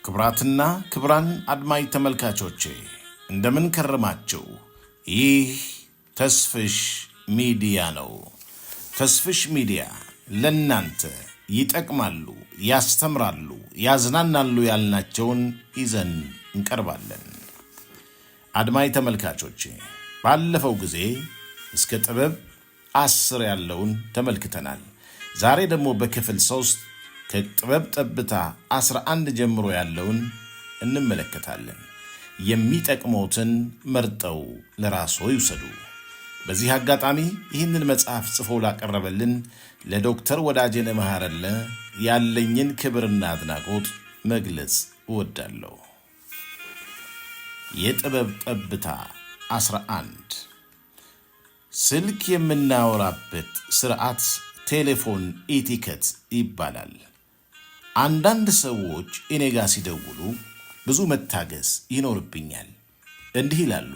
ክብራትና ክብራን አድማጭ ተመልካቾቼ እንደምን ከረማችሁ? ይህ ተስፍሽ ሚዲያ ነው። ተስፍሽ ሚዲያ ለናንተ ይጠቅማሉ፣ ያስተምራሉ፣ ያዝናናሉ ያልናቸውን ይዘን እንቀርባለን። አድማጭ ተመልካቾቼ ባለፈው ጊዜ እስከ ጥበብ 10 ያለውን ተመልክተናል። ዛሬ ደግሞ በክፍል 3 ከጥበብ ጠብታ 11 ጀምሮ ያለውን እንመለከታለን። የሚጠቅሙትን መርጠው ለራስዎ ይውሰዱ። በዚህ አጋጣሚ ይህንን መጽሐፍ ጽፎ ላቀረበልን ለዶክተር ወዳጄነህ መሐረለ ያለኝን ክብርና አድናቆት መግለጽ እወዳለሁ። የጥበብ ጠብታ 11 ስልክ የምናወራበት ስርዓት ቴሌፎን ኢቲኬት ይባላል። አንዳንድ ሰዎች እኔ ጋር ሲደውሉ ብዙ መታገስ ይኖርብኛል። እንዲህ ይላሉ፣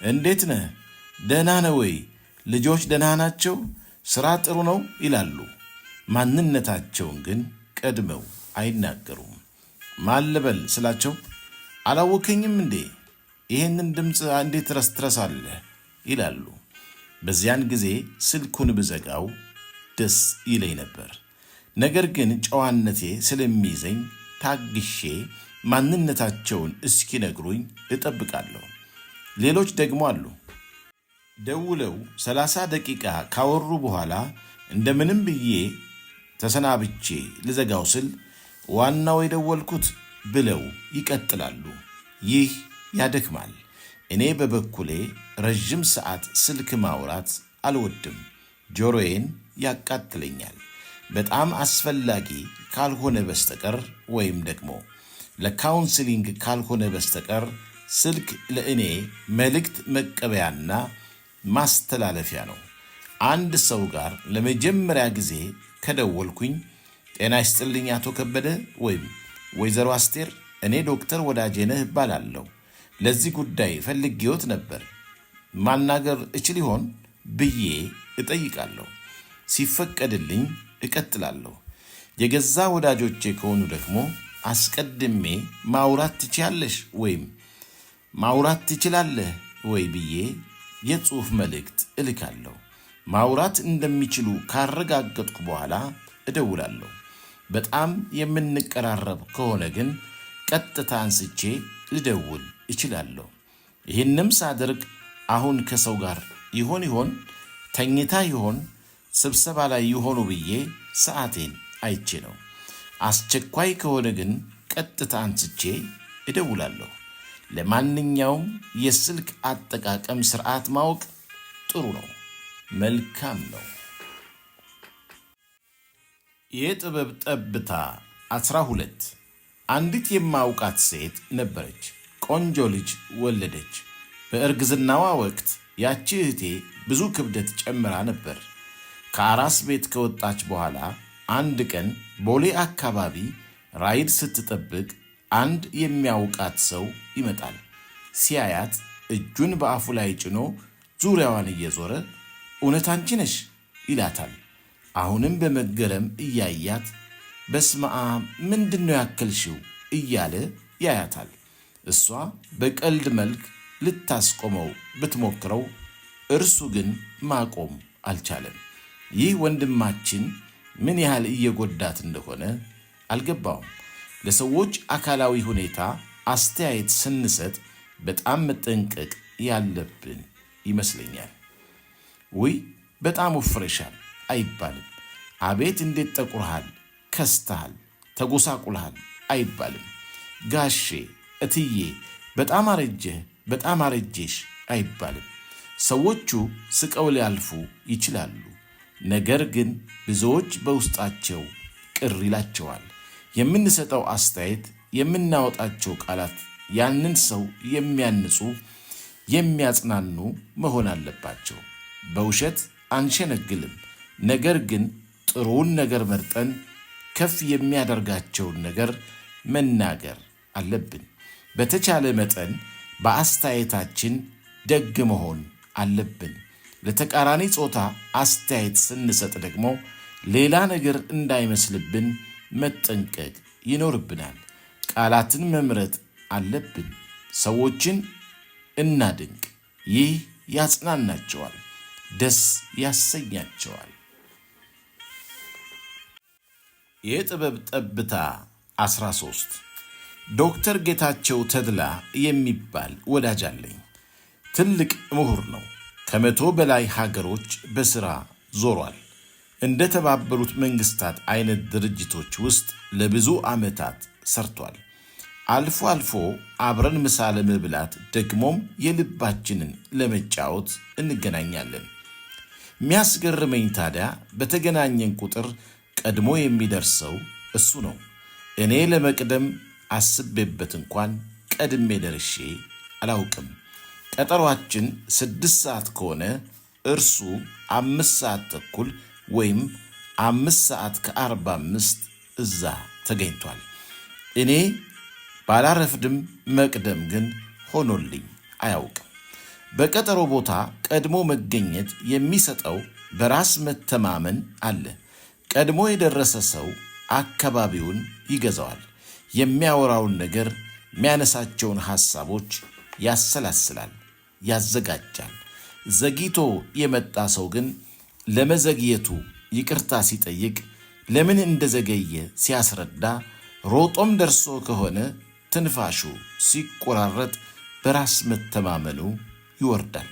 እንዴት ነህ? ደህና ነህ ወይ? ልጆች ደህና ናቸው? ሥራ ጥሩ ነው ይላሉ። ማንነታቸውን ግን ቀድመው አይናገሩም። ማን ልበል ስላቸው አላወከኝም እንዴ? ይሄንን ድምፅ እንዴት ትረሳለህ ይላሉ። በዚያን ጊዜ ስልኩን ብዘጋው ደስ ይለኝ ነበር። ነገር ግን ጨዋነቴ ስለሚይዘኝ ታግሼ ማንነታቸውን እስኪነግሩኝ እጠብቃለሁ። ሌሎች ደግሞ አሉ፣ ደውለው 30 ደቂቃ ካወሩ በኋላ እንደምንም ብዬ ተሰናብቼ ልዘጋው ስል ዋናው የደወልኩት ብለው ይቀጥላሉ። ይህ ያደክማል። እኔ በበኩሌ ረዥም ሰዓት ስልክ ማውራት አልወድም። ጆሮዬን ያቃጥለኛል። በጣም አስፈላጊ ካልሆነ በስተቀር ወይም ደግሞ ለካውንስሊንግ ካልሆነ በስተቀር ስልክ ለእኔ መልእክት መቀበያና ማስተላለፊያ ነው። አንድ ሰው ጋር ለመጀመሪያ ጊዜ ከደወልኩኝ ጤና ይስጥልኝ አቶ ከበደ ወይም ወይዘሮ አስቴር፣ እኔ ዶክተር ወዳጄነህ እባላለሁ። ለዚህ ጉዳይ ፈልጌዎት ነበር፣ ማናገር እችል ይሆን ብዬ እጠይቃለሁ። ሲፈቀድልኝ እቀጥላለሁ። የገዛ ወዳጆቼ ከሆኑ ደግሞ አስቀድሜ ማውራት ትችያለሽ ወይም ማውራት ትችላለህ ወይ ብዬ የጽሑፍ መልእክት እልካለሁ። ማውራት እንደሚችሉ ካረጋገጥኩ በኋላ እደውላለሁ። በጣም የምንቀራረብ ከሆነ ግን ቀጥታ አንስቼ ልደውል እችላለሁ። ይህንም ሳደርግ አሁን ከሰው ጋር ይሆን ተኝታ ይሆን ስብሰባ ላይ ይሆኑ ብዬ ሰዓቴን አይቼ ነው። አስቸኳይ ከሆነ ግን ቀጥታ አንስቼ እደውላለሁ። ለማንኛውም የስልክ አጠቃቀም ስርዓት ማወቅ ጥሩ ነው፣ መልካም ነው። የጥበብ ጠብታ 12 አንዲት የማውቃት ሴት ነበረች። ቆንጆ ልጅ ወለደች። በእርግዝናዋ ወቅት ያቺ እህቴ ብዙ ክብደት ጨምራ ነበር። ከአራስ ቤት ከወጣች በኋላ አንድ ቀን ቦሌ አካባቢ ራይድ ስትጠብቅ አንድ የሚያውቃት ሰው ይመጣል። ሲያያት እጁን በአፉ ላይ ጭኖ ዙሪያዋን እየዞረ እውነት አንቺ ነሽ ይላታል። አሁንም በመገረም እያያት በስመ አብ ምንድነው ያከልሽው እያለ ያያታል። እሷ በቀልድ መልክ ልታስቆመው ብትሞክረው እርሱ ግን ማቆም አልቻለም። ይህ ወንድማችን ምን ያህል እየጎዳት እንደሆነ አልገባውም። ለሰዎች አካላዊ ሁኔታ አስተያየት ስንሰጥ በጣም መጠንቀቅ ያለብን ይመስለኛል። ውይ በጣም ወፍረሻል አይባልም። አቤት እንዴት ጠቁርሃል፣ ከስተሃል፣ ተጎሳቁልሃል አይባልም። ጋሼ፣ እትዬ በጣም አረጀህ፣ በጣም አረጀሽ አይባልም። ሰዎቹ ስቀው ሊያልፉ ይችላሉ። ነገር ግን ብዙዎች በውስጣቸው ቅር ይላቸዋል። የምንሰጠው አስተያየት፣ የምናወጣቸው ቃላት ያንን ሰው የሚያንጹ የሚያጽናኑ መሆን አለባቸው። በውሸት አንሸነግልም። ነገር ግን ጥሩውን ነገር መርጠን ከፍ የሚያደርጋቸውን ነገር መናገር አለብን። በተቻለ መጠን በአስተያየታችን ደግ መሆን አለብን። ለተቃራኒ ጾታ አስተያየት ስንሰጥ ደግሞ ሌላ ነገር እንዳይመስልብን መጠንቀቅ ይኖርብናል። ቃላትን መምረጥ አለብን። ሰዎችን እናድንቅ። ይህ ያጽናናቸዋል፣ ደስ ያሰኛቸዋል። የጥበብ ጠብታ 13 ዶክተር ጌታቸው ተድላ የሚባል ወዳጅ አለኝ። ትልቅ ምሁር ነው። ከ100 በላይ ሀገሮች በሥራ ዞሯል። እንደ ተባበሩት መንግሥታት አይነት ድርጅቶች ውስጥ ለብዙ ዓመታት ሰርቷል። አልፎ አልፎ አብረን ምሳ ለመብላት ደግሞም የልባችንን ለመጫወት እንገናኛለን። የሚያስገርመኝ ታዲያ በተገናኘን ቁጥር ቀድሞ የሚደርሰው እሱ ነው። እኔ ለመቅደም አስቤበት እንኳን ቀድሜ ደርሼ አላውቅም። ቀጠሯችን 6 ሰዓት ከሆነ እርሱ 5 ሰዓት ተኩል ወይም 5 ሰዓት ከ45 እዛ ተገኝቷል። እኔ ባላረፍድም መቅደም ግን ሆኖልኝ አያውቅም። በቀጠሮ ቦታ ቀድሞ መገኘት የሚሰጠው በራስ መተማመን አለ። ቀድሞ የደረሰ ሰው አካባቢውን ይገዛዋል። የሚያወራውን ነገር፣ የሚያነሳቸውን ሐሳቦች ያሰላስላል፣ ያዘጋጃል። ዘግይቶ የመጣ ሰው ግን ለመዘግየቱ ይቅርታ ሲጠይቅ፣ ለምን እንደዘገየ ሲያስረዳ፣ ሮጦም ደርሶ ከሆነ ትንፋሹ ሲቆራረጥ በራስ መተማመኑ ይወርዳል።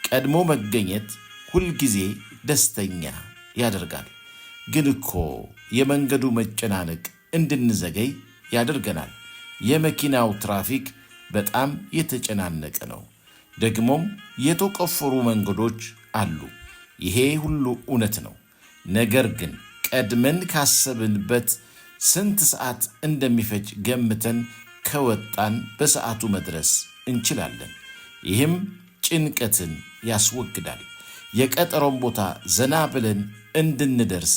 ቀድሞ መገኘት ሁልጊዜ ደስተኛ ያደርጋል። ግን እኮ የመንገዱ መጨናነቅ እንድንዘገይ ያደርገናል። የመኪናው ትራፊክ በጣም የተጨናነቀ ነው። ደግሞም የተቆፈሩ መንገዶች አሉ። ይሄ ሁሉ እውነት ነው። ነገር ግን ቀድመን ካሰብንበት ስንት ሰዓት እንደሚፈጅ ገምተን ከወጣን በሰዓቱ መድረስ እንችላለን። ይህም ጭንቀትን ያስወግዳል። የቀጠሮን ቦታ ዘና ብለን እንድንደርስ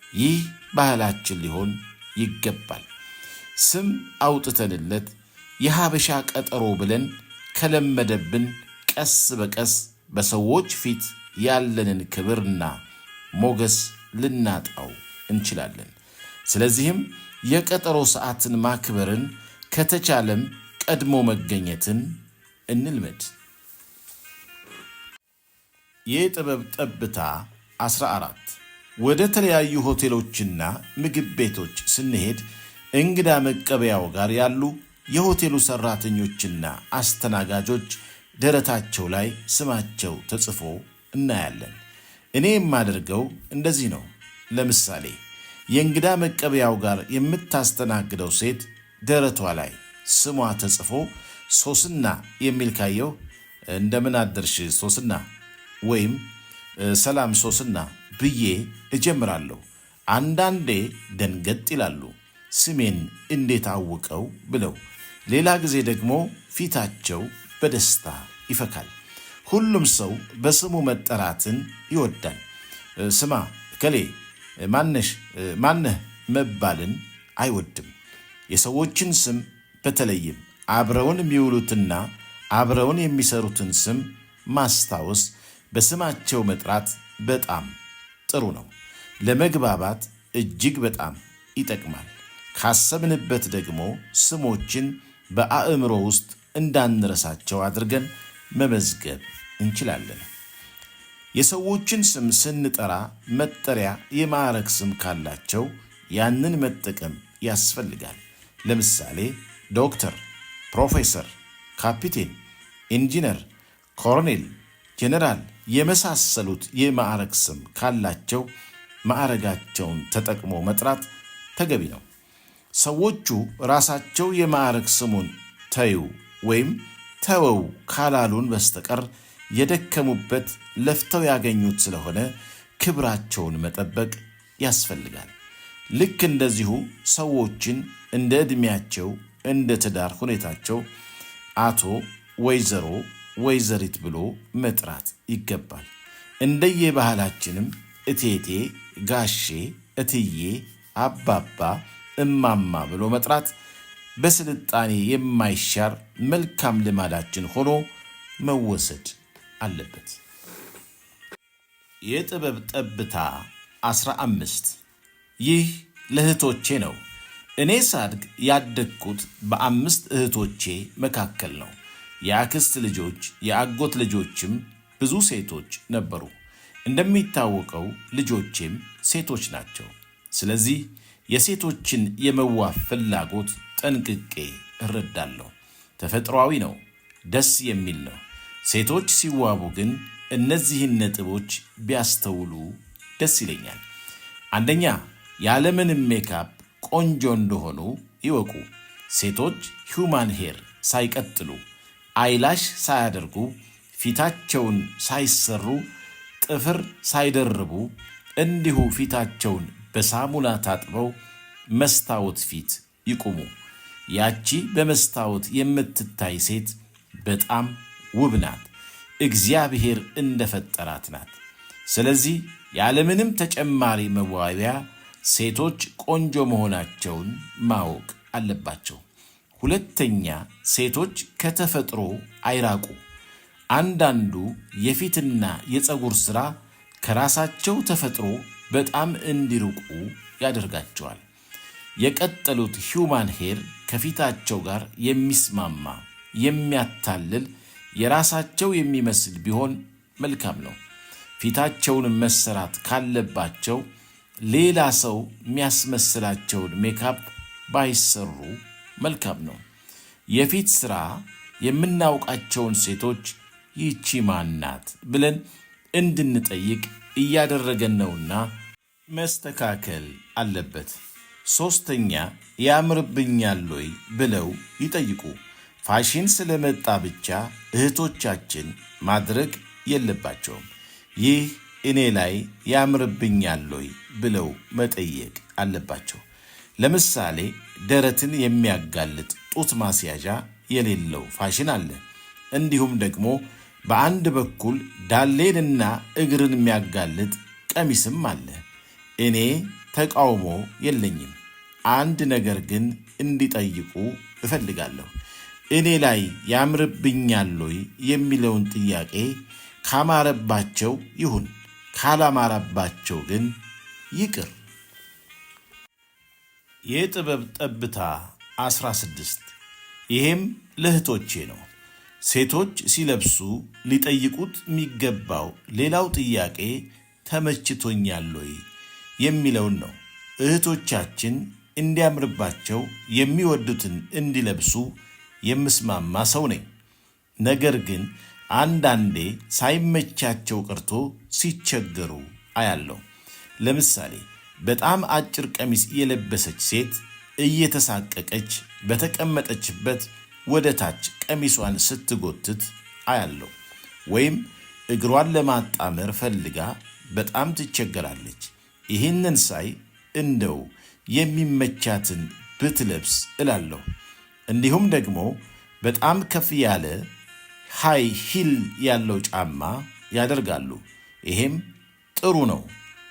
ይህ ባህላችን ሊሆን ይገባል። ስም አውጥተንለት የሀበሻ ቀጠሮ ብለን ከለመደብን ቀስ በቀስ በሰዎች ፊት ያለንን ክብርና ሞገስ ልናጣው እንችላለን። ስለዚህም የቀጠሮ ሰዓትን ማክበርን፣ ከተቻለም ቀድሞ መገኘትን እንልመድ። የጥበብ ጠብታ 14 ወደ ተለያዩ ሆቴሎችና ምግብ ቤቶች ስንሄድ እንግዳ መቀበያው ጋር ያሉ የሆቴሉ ሠራተኞችና አስተናጋጆች ደረታቸው ላይ ስማቸው ተጽፎ እናያለን። እኔ የማደርገው እንደዚህ ነው። ለምሳሌ የእንግዳ መቀበያው ጋር የምታስተናግደው ሴት ደረቷ ላይ ስሟ ተጽፎ ሶስና የሚል ካየው እንደምን አደርሽ ሶስና ወይም ሰላም ሶስና ብዬ እጀምራለሁ። አንዳንዴ ደንገጥ ይላሉ፣ ስሜን እንዴት አውቀው ብለው። ሌላ ጊዜ ደግሞ ፊታቸው በደስታ ይፈካል። ሁሉም ሰው በስሙ መጠራትን ይወዳል። ስማ እከሌ፣ ማነህ መባልን አይወድም። የሰዎችን ስም በተለይም አብረውን የሚውሉትና አብረውን የሚሰሩትን ስም ማስታወስ፣ በስማቸው መጥራት በጣም ጥሩ ነው። ለመግባባት እጅግ በጣም ይጠቅማል። ካሰብንበት ደግሞ ስሞችን በአእምሮ ውስጥ እንዳንረሳቸው አድርገን መመዝገብ እንችላለን። የሰዎችን ስም ስንጠራ መጠሪያ የማዕረግ ስም ካላቸው ያንን መጠቀም ያስፈልጋል። ለምሳሌ ዶክተር፣ ፕሮፌሰር፣ ካፒቴን፣ ኢንጂነር፣ ኮሎኔል፣ ጄኔራል የመሳሰሉት የማዕረግ ስም ካላቸው ማዕረጋቸውን ተጠቅሞ መጥራት ተገቢ ነው። ሰዎቹ ራሳቸው የማዕረግ ስሙን ተዩ ወይም ተወው ካላሉን በስተቀር የደከሙበት ለፍተው ያገኙት ስለሆነ ክብራቸውን መጠበቅ ያስፈልጋል። ልክ እንደዚሁ ሰዎችን እንደ ዕድሜያቸው፣ እንደ ትዳር ሁኔታቸው አቶ፣ ወይዘሮ፣ ወይዘሪት ብሎ መጥራት ይገባል። እንደየባህላችንም እቴቴ፣ ጋሼ፣ እትዬ፣ አባባ፣ እማማ ብሎ መጥራት በስልጣኔ የማይሻር መልካም ልማዳችን ሆኖ መወሰድ አለበት። የጥበብ ጠብታ 15 ይህ ለእህቶቼ ነው። እኔ ሳድግ ያደግኩት በ5 እህቶቼ መካከል ነው። የአክስት ልጆች፣ የአጎት ልጆችም ብዙ ሴቶች ነበሩ። እንደሚታወቀው ልጆቼም ሴቶች ናቸው። ስለዚህ የሴቶችን የመዋብ ፍላጎት ጠንቅቄ እረዳለሁ። ተፈጥሯዊ ነው፣ ደስ የሚል ነው። ሴቶች ሲዋቡ ግን እነዚህን ነጥቦች ቢያስተውሉ ደስ ይለኛል። አንደኛ፣ ያለምንም ሜካፕ ቆንጆ እንደሆኑ ይወቁ። ሴቶች ሂውማን ሄር ሳይቀጥሉ፣ አይላሽ ሳያደርጉ፣ ፊታቸውን ሳይሰሩ፣ ጥፍር ሳይደርቡ፣ እንዲሁ ፊታቸውን በሳሙና ታጥበው መስታወት ፊት ይቁሙ። ያቺ በመስታወት የምትታይ ሴት በጣም ውብ ናት፣ እግዚአብሔር እንደፈጠራት ናት። ስለዚህ ያለምንም ተጨማሪ መዋቢያ ሴቶች ቆንጆ መሆናቸውን ማወቅ አለባቸው። ሁለተኛ፣ ሴቶች ከተፈጥሮ አይራቁ። አንዳንዱ የፊትና የፀጉር ሥራ ከራሳቸው ተፈጥሮ በጣም እንዲርቁ ያደርጋቸዋል። የቀጠሉት ሂውማን ሄር ከፊታቸው ጋር የሚስማማ የሚያታልል የራሳቸው የሚመስል ቢሆን መልካም ነው። ፊታቸውን መሰራት ካለባቸው ሌላ ሰው የሚያስመስላቸውን ሜካፕ ባይሰሩ መልካም ነው። የፊት ሥራ የምናውቃቸውን ሴቶች ይህቺ ማናት ብለን እንድንጠይቅ እያደረገን ነውና መስተካከል አለበት። ሦስተኛ፣ ያምርብኛል ወይ ብለው ይጠይቁ። ፋሽን ስለመጣ ብቻ እህቶቻችን ማድረግ የለባቸውም። ይህ እኔ ላይ ያምርብኛል ወይ ብለው መጠየቅ አለባቸው። ለምሳሌ ደረትን የሚያጋልጥ ጡት ማስያዣ የሌለው ፋሽን አለ። እንዲሁም ደግሞ በአንድ በኩል ዳሌንና እግርን የሚያጋልጥ ቀሚስም አለ። እኔ ተቃውሞ የለኝም። አንድ ነገር ግን እንዲጠይቁ እፈልጋለሁ። እኔ ላይ ያምርብኛል ወይ የሚለውን ጥያቄ ካማረባቸው ይሁን፣ ካላማረባቸው ግን ይቅር። የጥበብ ጠብታ 16 ይሄም ለእህቶቼ ነው። ሴቶች ሲለብሱ ሊጠይቁት የሚገባው ሌላው ጥያቄ ተመችቶኛል ወይ የሚለውን ነው። እህቶቻችን እንዲያምርባቸው የሚወዱትን እንዲለብሱ የምስማማ ሰው ነኝ። ነገር ግን አንዳንዴ ሳይመቻቸው ቀርቶ ሲቸገሩ አያለሁ። ለምሳሌ በጣም አጭር ቀሚስ የለበሰች ሴት እየተሳቀቀች በተቀመጠችበት ወደ ታች ቀሚሷን ስትጎትት አያለሁ። ወይም እግሯን ለማጣመር ፈልጋ በጣም ትቸገራለች። ይህንን ሳይ እንደው የሚመቻትን ብትለብስ እላለሁ። እንዲሁም ደግሞ በጣም ከፍ ያለ ሃይ ሂል ያለው ጫማ ያደርጋሉ። ይሄም ጥሩ ነው፣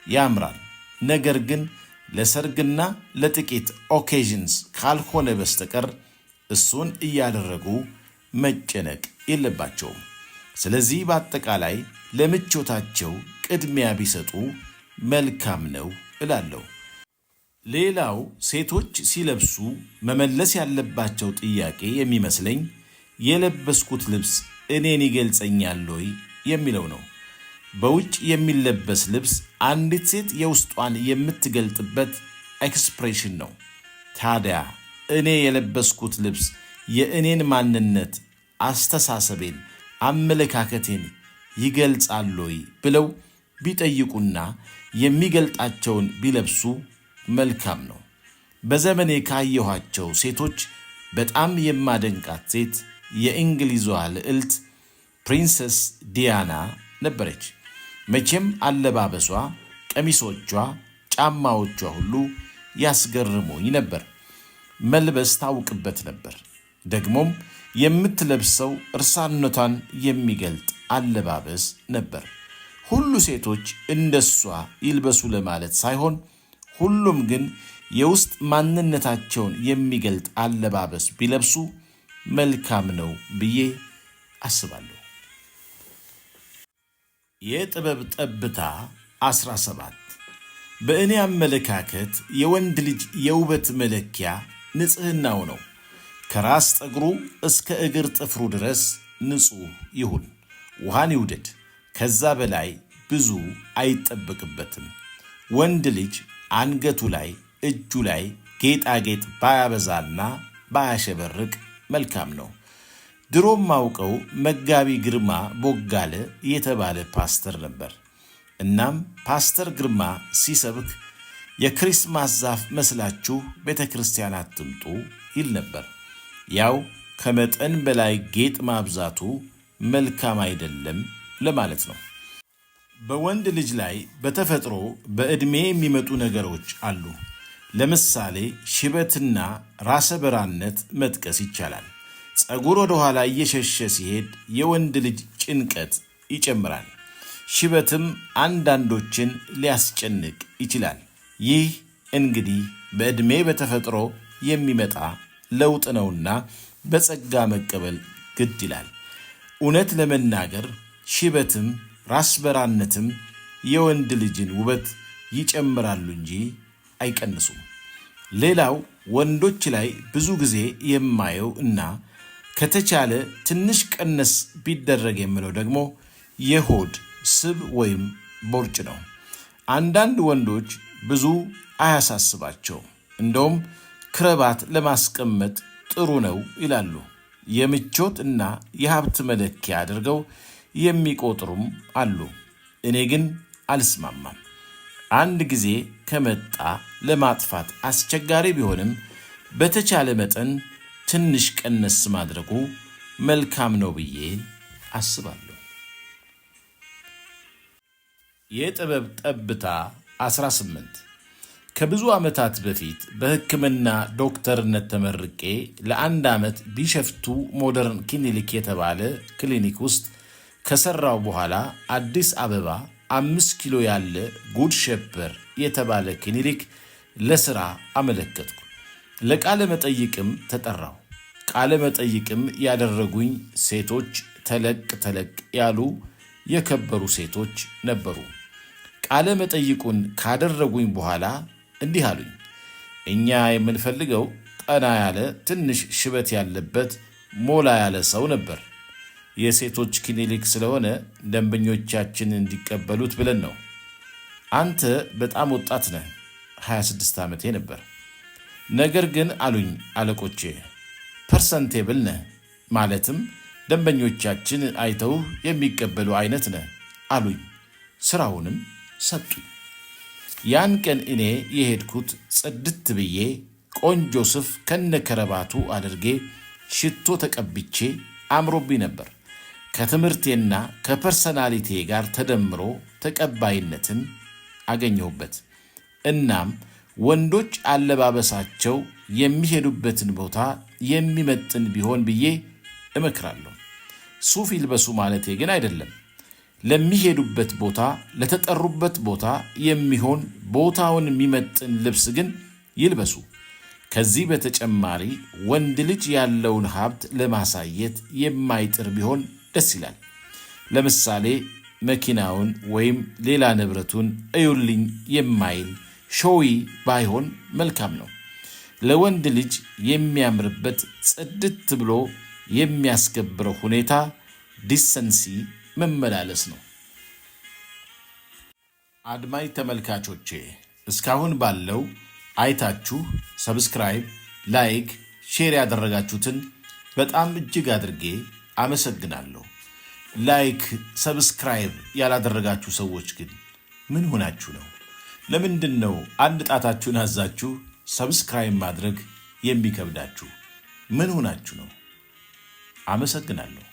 ያምራል። ነገር ግን ለሰርግና ለጥቂት ኦኬዥንስ ካልሆነ በስተቀር እሱን እያደረጉ መጨነቅ የለባቸውም። ስለዚህ በአጠቃላይ ለምቾታቸው ቅድሚያ ቢሰጡ መልካም ነው እላለሁ። ሌላው ሴቶች ሲለብሱ መመለስ ያለባቸው ጥያቄ የሚመስለኝ የለበስኩት ልብስ እኔን ይገልጸኛል ወይ የሚለው ነው። በውጭ የሚለበስ ልብስ አንዲት ሴት የውስጧን የምትገልጥበት ኤክስፕሬሽን ነው። ታዲያ እኔ የለበስኩት ልብስ የእኔን ማንነት፣ አስተሳሰቤን፣ አመለካከቴን ይገልጻል ወይ ብለው ቢጠይቁና የሚገልጣቸውን ቢለብሱ መልካም ነው። በዘመኔ ካየኋቸው ሴቶች በጣም የማደንቃት ሴት የእንግሊዟ ልዕልት ፕሪንሰስ ዲያና ነበረች። መቼም አለባበሷ፣ ቀሚሶቿ፣ ጫማዎቿ ሁሉ ያስገርሙኝ ነበር። መልበስ ታውቅበት ነበር። ደግሞም የምትለብሰው እርሳነቷን የሚገልጥ አለባበስ ነበር። ሁሉ ሴቶች እንደሷ ይልበሱ ለማለት ሳይሆን ሁሉም ግን የውስጥ ማንነታቸውን የሚገልጥ አለባበስ ቢለብሱ መልካም ነው ብዬ አስባለሁ። የጥበብ ጠብታ 17 በእኔ አመለካከት የወንድ ልጅ የውበት መለኪያ ንጽሕናው ነው። ከራስ ጠጉሩ እስከ እግር ጥፍሩ ድረስ ንጹሕ ይሁን፣ ውሃን ይውደድ። ከዛ በላይ ብዙ አይጠበቅበትም። ወንድ ልጅ አንገቱ ላይ እጁ ላይ ጌጣጌጥ ባያበዛና ባያሸበርቅ መልካም ነው። ድሮም ማውቀው መጋቢ ግርማ ቦጋለ የተባለ ፓስተር ነበር። እናም ፓስተር ግርማ ሲሰብክ የክሪስማስ ዛፍ መስላችሁ ቤተ ክርስቲያን አትምጡ ይል ነበር። ያው ከመጠን በላይ ጌጥ ማብዛቱ መልካም አይደለም ለማለት ነው። በወንድ ልጅ ላይ በተፈጥሮ በዕድሜ የሚመጡ ነገሮች አሉ። ለምሳሌ ሽበትና ራሰ በራነት መጥቀስ ይቻላል። ፀጉር ወደ ኋላ እየሸሸ ሲሄድ የወንድ ልጅ ጭንቀት ይጨምራል። ሽበትም አንዳንዶችን ሊያስጨንቅ ይችላል። ይህ እንግዲህ በዕድሜ በተፈጥሮ የሚመጣ ለውጥ ነውና በጸጋ መቀበል ግድ ይላል። እውነት ለመናገር ሽበትም ራስ በራነትም የወንድ ልጅን ውበት ይጨምራሉ እንጂ አይቀንሱም። ሌላው ወንዶች ላይ ብዙ ጊዜ የማየው እና ከተቻለ ትንሽ ቀነስ ቢደረግ የምለው ደግሞ የሆድ ስብ ወይም ቦርጭ ነው። አንዳንድ ወንዶች ብዙ አያሳስባቸው፣ እንደውም ክረባት ለማስቀመጥ ጥሩ ነው ይላሉ። የምቾት እና የሀብት መለኪያ አድርገው የሚቆጥሩም አሉ። እኔ ግን አልስማማም። አንድ ጊዜ ከመጣ ለማጥፋት አስቸጋሪ ቢሆንም በተቻለ መጠን ትንሽ ቀነስ ማድረጉ መልካም ነው ብዬ አስባለሁ። የጥበብ ጠብታ 18 ከብዙ ዓመታት በፊት በሕክምና ዶክተርነት ተመርቄ ለ1 ዓመት ቢሸፍቱ ሞደርን ክሊኒክ የተባለ ክሊኒክ ውስጥ ከሠራው በኋላ አዲስ አበባ 5 ኪሎ ያለ ጉድ ሼፐር የተባለ ክሊኒክ ለሥራ አመለከትኩ። ለቃለ መጠይቅም ተጠራው። ቃለ መጠይቅም ያደረጉኝ ሴቶች ተለቅ ያሉ የከበሩ ሴቶች ነበሩ። ቃለ መጠይቁን ካደረጉኝ በኋላ እንዲህ አሉኝ። እኛ የምንፈልገው ጠና ያለ ትንሽ ሽበት ያለበት ሞላ ያለ ሰው ነበር። የሴቶች ክሊኒክ ስለሆነ ደንበኞቻችን እንዲቀበሉት ብለን ነው። አንተ በጣም ወጣት ነህ፣ 26 ዓመቴ ነበር። ነገር ግን አሉኝ አለቆቼ፣ ፐርሰንቴብል ነህ፣ ማለትም ደንበኞቻችን አይተው የሚቀበሉ አይነት ነህ አሉኝ። ስራውንም ሰጡኝ። ያን ቀን እኔ የሄድኩት ጽድት ብዬ ቆንጆ ሱፍ ከነከረባቱ አድርጌ ሽቶ ተቀብቼ አምሮብኝ ነበር። ከትምህርቴና ከፐርሰናሊቴ ጋር ተደምሮ ተቀባይነትን አገኘሁበት። እናም ወንዶች አለባበሳቸው የሚሄዱበትን ቦታ የሚመጥን ቢሆን ብዬ እመክራለሁ። ሱፍ ይልበሱ ማለቴ ግን አይደለም። ለሚሄዱበት ቦታ፣ ለተጠሩበት ቦታ የሚሆን ቦታውን የሚመጥን ልብስ ግን ይልበሱ። ከዚህ በተጨማሪ ወንድ ልጅ ያለውን ሀብት ለማሳየት የማይጥር ቢሆን ደስ ይላል። ለምሳሌ መኪናውን ወይም ሌላ ንብረቱን እዩልኝ የማይል ሾዊ ባይሆን መልካም ነው። ለወንድ ልጅ የሚያምርበት ጽድት ብሎ የሚያስከብረው ሁኔታ ዲሰንሲ መመላለስ ነው። አድማጭ ተመልካቾቼ እስካሁን ባለው አይታችሁ ሰብስክራይብ፣ ላይክ፣ ሼር ያደረጋችሁትን በጣም እጅግ አድርጌ አመሰግናለሁ። ላይክ፣ ሰብስክራይብ ያላደረጋችሁ ሰዎች ግን ምን ሆናችሁ ነው? ለምንድን ነው አንድ ጣታችሁን አዛችሁ ሰብስክራይብ ማድረግ የሚከብዳችሁ? ምን ሆናችሁ ነው? አመሰግናለሁ።